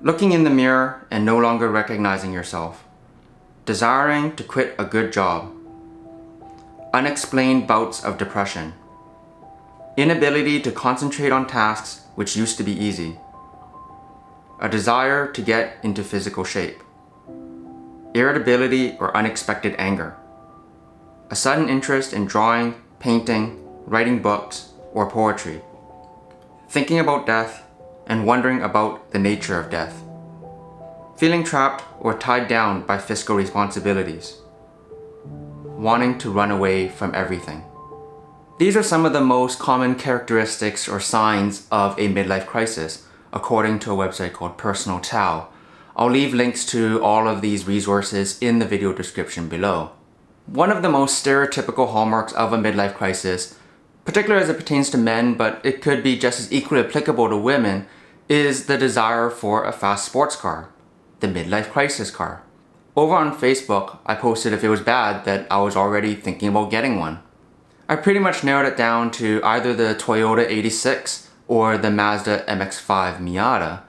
Looking in the mirror and no longer recognizing yourself. Desiring to quit a good job. Unexplained bouts of depression. Inability to concentrate on tasks which used to be easy. A desire to get into physical shape. Irritability or unexpected anger. A sudden interest in drawing, painting, writing books, or poetry. Thinking about death and wondering about the nature of death. Feeling trapped or tied down by fiscal responsibilities. Wanting to run away from everything. These are some of the most common characteristics or signs of a midlife crisis, according to a website called Personal Tao. I'll leave links to all of these resources in the video description below. One of the most stereotypical hallmarks of a midlife crisis, particularly as it pertains to men, but it could be just as equally applicable to women, is the desire for a fast sports car, the midlife crisis car. Over on Facebook, I posted if it was bad that I was already thinking about getting one. I pretty much narrowed it down to either the Toyota 86 or the Mazda MX-5 Miata.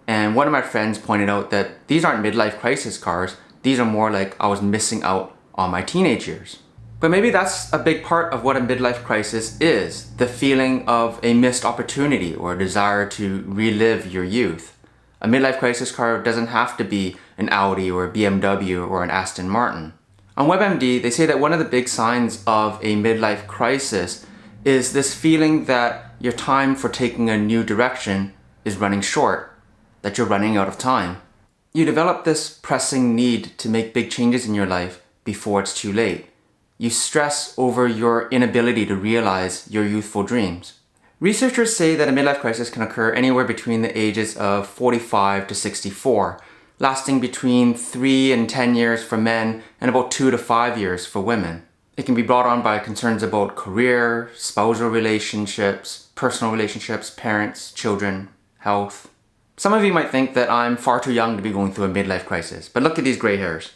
And one of my friends pointed out that these aren't midlife crisis cars, these are more like I was missing out on my teenage years. But maybe that's a big part of what a midlife crisis is, the feeling of a missed opportunity or a desire to relive your youth. A midlife crisis car doesn't have to be an Audi or a BMW or an Aston Martin. On WebMD, they say that one of the big signs of a midlife crisis is this feeling that your time for taking a new direction is running short, that you're running out of time. You develop this pressing need to make big changes in your life before it's too late. You stress over your inability to realize your youthful dreams. Researchers say that a midlife crisis can occur anywhere between the ages of 45 to 64, lasting between 3 and 10 years for men and about 2 to 5 years for women. It can be brought on by concerns about career, spousal relationships, personal relationships, parents, children, health. Some of you might think that I'm far too young to be going through a midlife crisis, but look at these gray hairs.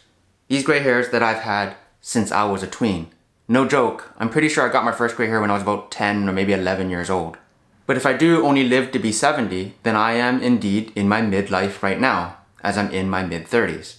These gray hairs that I've had since I was a tween. No joke, I'm pretty sure I got my first gray hair when I was about 10 or maybe 11 years old. But if I do only live to be 70, then I am indeed in my midlife right now, as I'm in my mid-30s.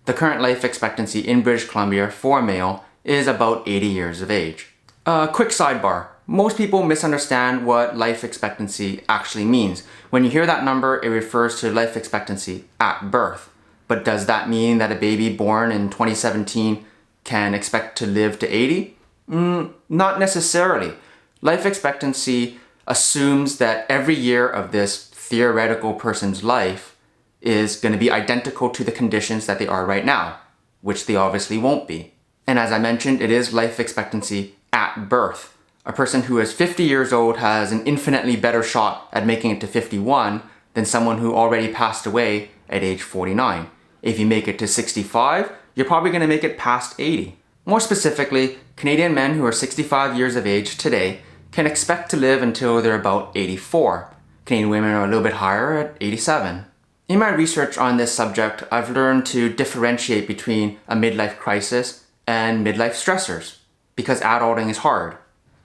The current life expectancy in British Columbia for a male is about 80 years of age. Quick sidebar. Most people misunderstand what life expectancy actually means. When you hear that number, it refers to life expectancy at birth. But does that mean that a baby born in 2017 can expect to live to 80? Not necessarily. Life expectancy assumes that every year of this theoretical person's life is going to be identical to the conditions that they are right now, which they obviously won't be. And as I mentioned, it is life expectancy at birth. A person who is 50 years old has an infinitely better shot at making it to 51 than someone who already passed away at age 49. If you make it to 65, you're probably going to make it past 80. More specifically, Canadian men who are 65 years of age today can expect to live until they're about 84. Canadian women are a little bit higher at 87. In my research on this subject, I've learned to differentiate between a midlife crisis and midlife stressors, because adulting is hard.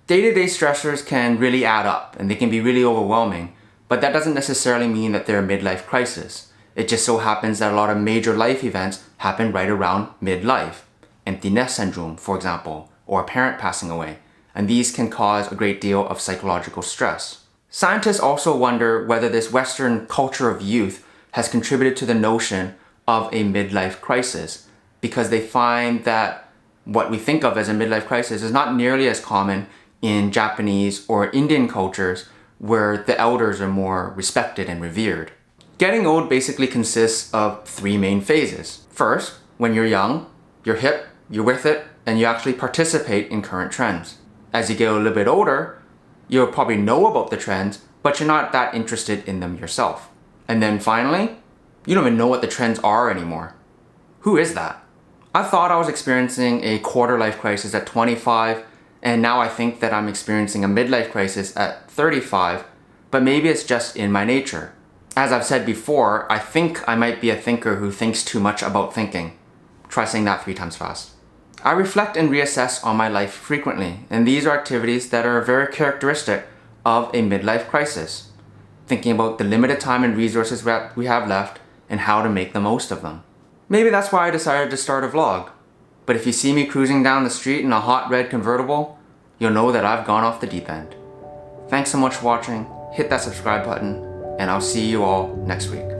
Day-to-day stressors can really add up and they can be really overwhelming, but that doesn't necessarily mean that they're a midlife crisis. It just so happens that a lot of major life events happen right around midlife. Empty nest syndrome, for example, or a parent passing away, and these can cause a great deal of psychological stress. Scientists also wonder whether this Western culture of youth has contributed to the notion of a midlife crisis, because they find that what we think of as a midlife crisis is not nearly as common in Japanese or Indian cultures where the elders are more respected and revered. Getting old basically consists of 3 main phases. First, when you're young, you're hip, you're with it, and you actually participate in current trends. As you get a little bit older, you'll probably know about the trends, but you're not that interested in them yourself. And then finally, you don't even know what the trends are anymore. Who is that? I thought I was experiencing a quarter life crisis at 25, and now I think that I'm experiencing a midlife crisis at 35, but maybe it's just in my nature. As I've said before, I think I might be a thinker who thinks too much about thinking. Try saying that 3 times fast. I reflect and reassess on my life frequently, and these are activities that are very characteristic of a midlife crisis. Thinking about the limited time and resources we have left, and how to make the most of them. Maybe that's why I decided to start a vlog. But if you see me cruising down the street in a hot red convertible, you'll know that I've gone off the deep end. Thanks so much for watching, hit that subscribe button, and I'll see you all next week.